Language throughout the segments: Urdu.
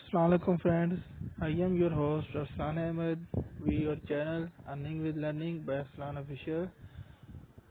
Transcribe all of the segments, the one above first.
Assalamualaikum friends, I am your host Arslan Ahmed. We your channel Earning with Learning by Arslan Official.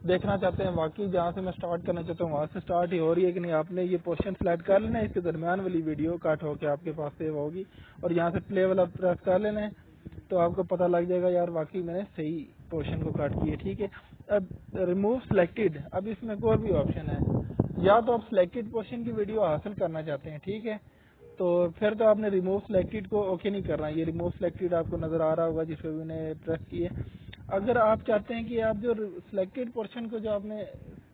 دیکھنا چاہتے ہیں واقعی جہاں سے میں سٹارٹ کرنا چاہتا ہوں وہاں سے سٹارٹ ہی ہو رہی ہے کہ نہیں، آپ نے یہ پورشن سلیکٹ کر لینا ہے، اس کے درمیان والی ویڈیو کٹ ہو کے آپ کے پاس سیو ہوگی، اور یہاں سے پلے والا پریس کر لینا ہے تو آپ کو پتہ لگ جائے گا یار واقعی میں نے صحیح پورشن کو کٹ کیا. ٹھیک ہے. اب ریموو سلیکٹڈ، اب اس میں کوئی بھی آپشن ہے، یا تو آپ سلیکٹڈ پورشن کی ویڈیو حاصل کرنا چاہتے ہیں، ٹھیک ہے، تو پھر تو آپ نے ریموو سلیکٹڈ کو اوکے نہیں کرنا. یہ ریموو سلیکٹڈ آپ کو نظر آ رہا ہوگا جس پہ بھی نے پریس کیے. اگر آپ چاہتے ہیں کہ آپ جو سلیکٹڈ پورشن کو جو آپ نے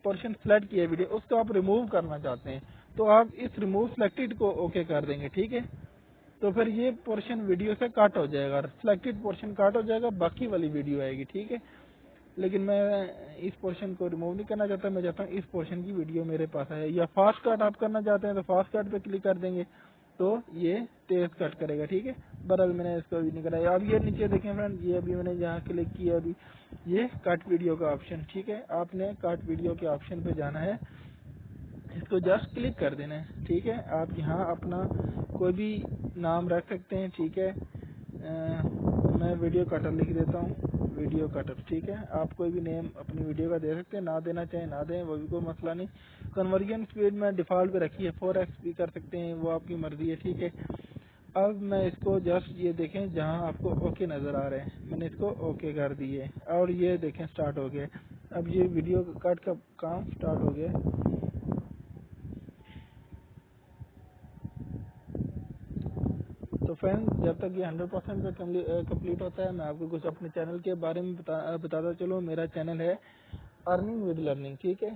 پورشن سلیکٹ کیا ویڈیو اس کو آپ ریموو کرنا چاہتے ہیں تو آپ اس ریموو سلیکٹڈ کو اوکے کر دیں گے. ٹھیک ہے. تو پھر یہ پورشن ویڈیو سے کٹ ہو جائے گا، سلیکٹڈ پورشن کٹ ہو جائے گا، باقی والی ویڈیو آئے گی. ٹھیک ہے. لیکن میں اس پورشن کو ریموو نہیں کرنا چاہتا، میں چاہتا ہوں اس پورشن کی ویڈیو میرے پاس ہے. یا فاسٹ کٹ آپ کرنا چاہتے ہیں تو فاسٹ کٹ پہ کلک کر دیں گے تو یہ تیز کٹ کرے گا. ٹھیک ہے. برحال میں نے اس کو بھی نہیں کرایا. اب یہ نیچے دیکھیں فرینڈ، یہ ابھی میں نے جہاں کلک کیا ابھی یہ کٹ ویڈیو کا آپشن. ٹھیک ہے. آپ نے کٹ ویڈیو کے آپشن پہ جانا ہے، اس کو جسٹ کلک کر دینا ہے. ٹھیک ہے. آپ یہاں اپنا کوئی بھی نام رکھ سکتے ہیں. ٹھیک ہے. میں ویڈیو کٹر لکھ دیتا ہوں، ویڈیو کٹر. ٹھیک ہے. آپ کوئی بھی نیم اپنی ویڈیو کا دے سکتے ہیں، نہ دینا چاہیں نہ دیں، وہ بھی کوئی مسئلہ نہیں. کنورژن اسپیڈ میں ڈیفالٹ پہ رکھی ہے، 4x بھی کر سکتے ہیں، وہ آپ کی مرضی ہے. ٹھیک ہے. اب میں اس کو جسٹ یہ دیکھیں جہاں آپ کو اوکے نظر آ رہے ہیں میں نے اس کو اوکے کر دیے اور یہ دیکھیں سٹارٹ ہو گیا. اب یہ ویڈیو کٹ کا کام سٹارٹ ہو گیا. تو فرینڈ جب تک یہ 100% پہ کمپلیٹ ہوتا ہے میں آپ کو کچھ اپنے چینل کے بارے میں بتاتا چلوں. میرا چینل ہے ارننگ ود لرننگ. ٹھیک ہے.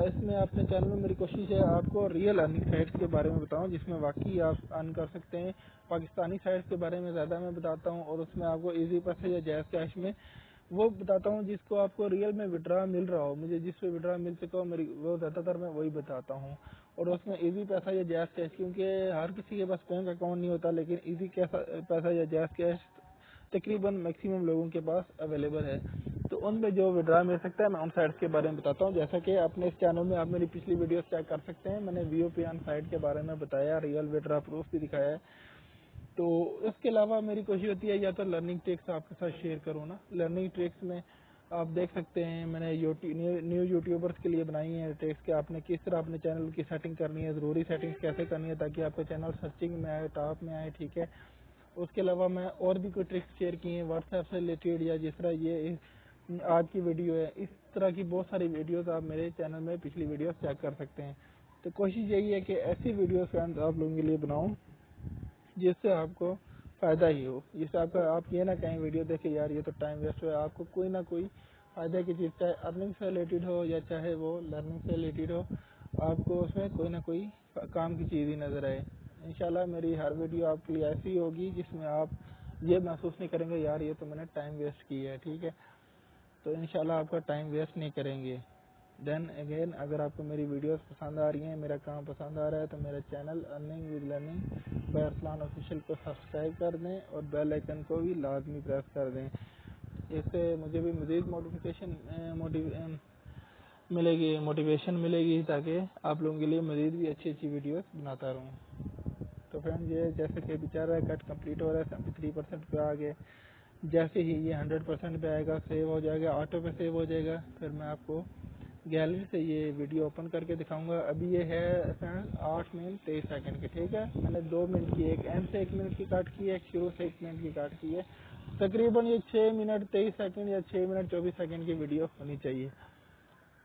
اس میں اپنے چینل میں میری کوشش ہے آپ کو ریئل ارننگ سائٹس کے بارے میں بتاؤں جس میں واقعی آپ ارن کر سکتے ہیں. پاکستانی سائٹس کے بارے میں زیادہ میں بتاتا ہوں اور اس میں آپ کو ایزی پیسے یا جائز کیش میں وہ بتاتا ہوں جس کو آپ کو ریئل میں وڈرا مل رہا ہو. مجھے جس پہ وڈرا مل سکا ہو میری وہ زیادہ تر میں وہی بتاتا ہوں. اور اس میں ایزی پیسہ یا جائز کیش، کیونکہ ہر کسی کے پاس بینک اکاؤنٹ نہیں ہوتا، لیکن ایزی پیسہ یا جائز کیش تقریباً میکسیمم لوگوں کے پاس اویلیبل ہے. تو ان میں جو وڈرا مل سکتا ہے میں ان سائٹس کے بارے میں بتاتا ہوں. جیسا کہ اپنے اس چینل میں آپ میری پچھلی ویڈیوز چیک کر سکتے ہیں، میں نے وی او پی این سائٹ کے بارے میں بتایا، ریئل وڈرا پروف بھی دکھایا ہے. تو اس کے علاوہ میری کوشش ہوتی ہے یا تو لرننگ ٹرکس آپ کے ساتھ شیئر کروں نا. لرننگ ٹرکس میں آپ دیکھ سکتے ہیں میں نے نیو یوٹیوبرس کے لیے بنائی ہیں ٹرکس کہ آپ نے کس طرح اپنے چینل کی سیٹنگ کرنی ہے، ضروری سیٹنگز کیسے کرنی ہے تاکہ آپ کا چینل سرچنگ میں آئے، ٹاپ میں آئے. ٹھیک ہے. اس کے علاوہ میں اور بھی کوئی ٹرکس شیئر کی ہیں واٹس ایپ سے ریلیٹڈ، یا جس طرح یہ آج کی ویڈیو ہے، اس طرح کی بہت ساری ویڈیوز آپ میرے چینل میں پچھلی ویڈیوز چیک کر سکتے ہیں. تو کوشش یہی ہے کہ ایسی ویڈیوز فرینڈز آپ لوگوں کے لیے بناؤں جس سے آپ کو فائدہ ہی ہو، جس سے آپ یہ نہ کہیں ویڈیو دیکھیں یار یہ تو ٹائم ویسٹ ہوا. آپ کو کوئی نہ کوئی فائدہ کی چیز، چاہے ارننگ سے ریلیٹڈ ہو یا چاہے وہ لرننگ سے ریلیٹڈ ہو، آپ کو اس میں کوئی نہ کوئی کام کی چیز ہی نظر آئے. انشاءاللہ میری ہر ویڈیو آپ کے لیے ایسی ہوگی جس میں آپ یہ محسوس نہیں کریں گے یار یہ تو میں نے ٹائم ویسٹ کیا ہے. ٹھیک ہے. تو انشاءاللہ آپ کا ٹائم ویسٹ نہیں کریں گے. دین اگین اگر آپ کو میری ویڈیوز پسند آ رہی ہیں، میرا کام پسند آ رہا ہے تو میرا channel earning with learning by Arslan official کو سبسکرائب کر دیں اور بیل آئیکن کو بھی لازمی پریس کر دیں. اس سے مجھے بھی مزید موٹیویشن ملے گی تاکہ آپ لوگوں کے لیے مزید بھی اچھی اچھی ویڈیوز بناتا رہوں. تو فرینڈ یہ جیسے کہ بچا رہا ہے کٹ کمپلیٹ ہو رہا ہے، 73% پہ آ گئے. جیسے ہی یہ 100% پہ آئے گا سیو ہو جائے گا، آٹو پہ سیو ہو جائے گا. پھر میں آپ کو گیلری سے یہ ویڈیو اوپن کر کے دکھاؤں گا. ابھی یہ ہے فرینڈ 8 منٹ 23 سیکنڈ کی. ٹھیک ہے. میں نے 2 منٹ کی، ایک اینڈ سے 1 منٹ کی کاٹ کی ہے، ایک شروع سے 1 منٹ کی کاٹ کی ہے. تقریباً یہ 6 منٹ 23 سیکنڈ یا 6 منٹ 24 سیکنڈ کی ویڈیو ہونی چاہیے.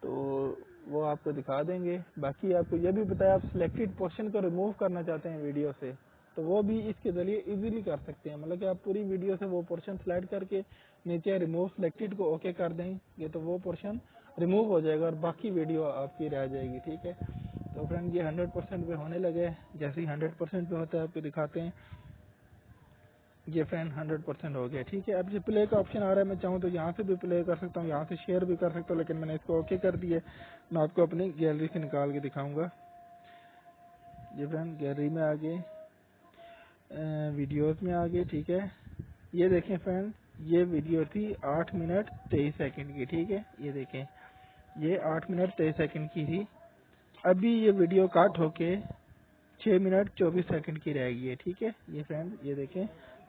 تو وہ آپ کو دکھا دیں گے. باقی آپ کو یہ بھی بتایا آپ سلیکٹڈ پورشن کو ریموو کرنا چاہتے ہیں ویڈیو سے تو وہ بھی اس کے ذریعے ایزیلی کر سکتے ہیں. مطلب کہ آپ پوری ویڈیو سے وہ پورشن سلیکٹ کر کے نیچے ریموو سلیکٹڈ کو اوکے کر دیں گے تو وہ پورشن ریموو ہو جائے گا اور باقی ویڈیو آپ کی رہ جائے گی. ٹھیک ہے. تو فرینڈ یہ 100% پہ ہونے لگے. جیسے ہی 100% پہ ہوتا ہے آپ کو دکھاتے ہیں. یہ فرینڈ 100% ہو گیا. ٹھیک ہے. اب یہ پلے کا آپشن آ رہا ہے، میں چاہوں تو یہاں سے بھی پلے کر سکتا ہوں، یہاں سے شیئر بھی کر سکتا ہوں، لیکن میں نے اس کو اوکے کر دیا. میں آپ کو اپنی گیلری سے نکال کے دکھاؤں گا. یہ فرینڈ گیلری میں آگے ویڈیوز میں آگے. ٹھیک ہے. یہ دیکھیں فرینڈ یہ ویڈیو تھی 8 منٹ 23 سیکنڈ کی. ٹھیک ہے. یہ دیکھیں یہ 8 منٹ 23 سیکنڈ کی تھی. ابھی یہ ویڈیو کاٹ ہو کے 6 منٹ 24 سیکنڈ کی رہ گئی ہے. ٹھیک ہے. یہ فرینڈ یہ دیکھیں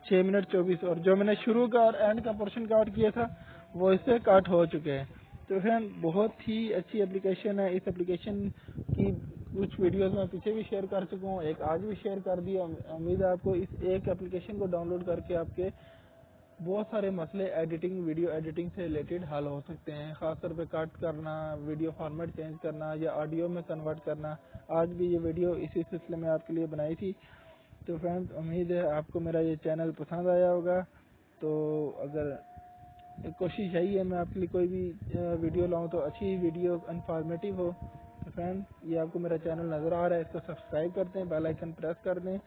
6 منٹ 24 اور جو میں نے شروع کا اور اینڈ کا پورشن کاٹ کیا تھا وہ اس سے کاٹ ہو چکے ہیں. تو فرینڈ بہت ہی اچھی اپلیکیشن ہے. اس اپلیکیشن کی کچھ ویڈیوز میں پیچھے بھی شیئر کر چکا ہوں, ایک آج بھی شیئر کر دیا. امید ہے آپ کو اس ایک اپلیکیشن کو ڈاؤن لوڈ کر کے آپ کے بہت سارے مسئلے ایڈیٹنگ, ویڈیو ایڈیٹنگ سے ریلیٹڈ حل ہو سکتے ہیں, خاص طور پہ کٹ کرنا, ویڈیو فارمیٹ چینج کرنا یا آڈیو میں کنورٹ کرنا. آج بھی یہ ویڈیو اسی سلسلے میں آپ کے لیے بنائی تھی. تو فرینڈ امید ہے آپ کو میرا یہ چینل پسند آیا ہوگا. تو اگر کوشش یہی ہے میں آپ کے لیے کوئی بھی ویڈیو لاؤں تو اچھی ویڈیو, انفارمیٹیو ہو. تو فرینڈ یہ آپ کو میرا چینل نظر آ رہا ہے, اس کو سبسکرائب کر دیں, بیل آئیکن پریس کر دیں.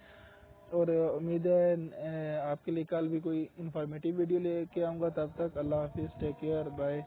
اور امید ہے آپ کے لیے کل بھی کوئی انفارمیٹیو ویڈیو لے کے آؤں گا. تب تک اللہ حافظ, ٹیک کیئر, بائے.